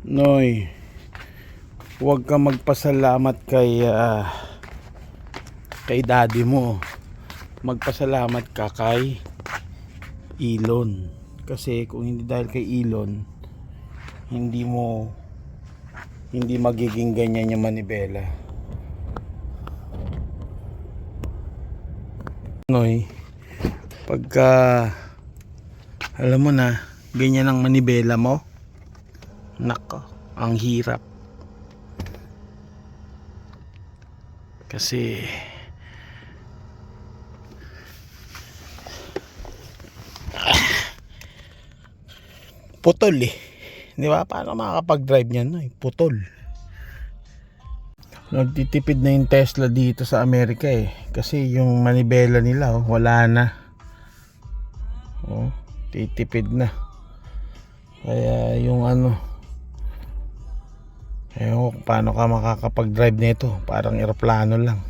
Noy, huwag ka magpasalamat kay daddy mo. Magpasalamat ka kay Elon. Kasi kung hindi dahil kay Elon, hindi magiging ganyan yung manibela. Noy, pagka alam mo na ganyan ang manibela mo, nako, ang hirap. Kasi putol eh. Di ba? Paano makakapag-drive niyan? No? Putol. Nagtitipid na yung Tesla dito sa Amerika eh. Kasi yung manibela nila wala na. Titipid na. Kaya yung paano ka makakapag-drive nito? Parang eroplano lang.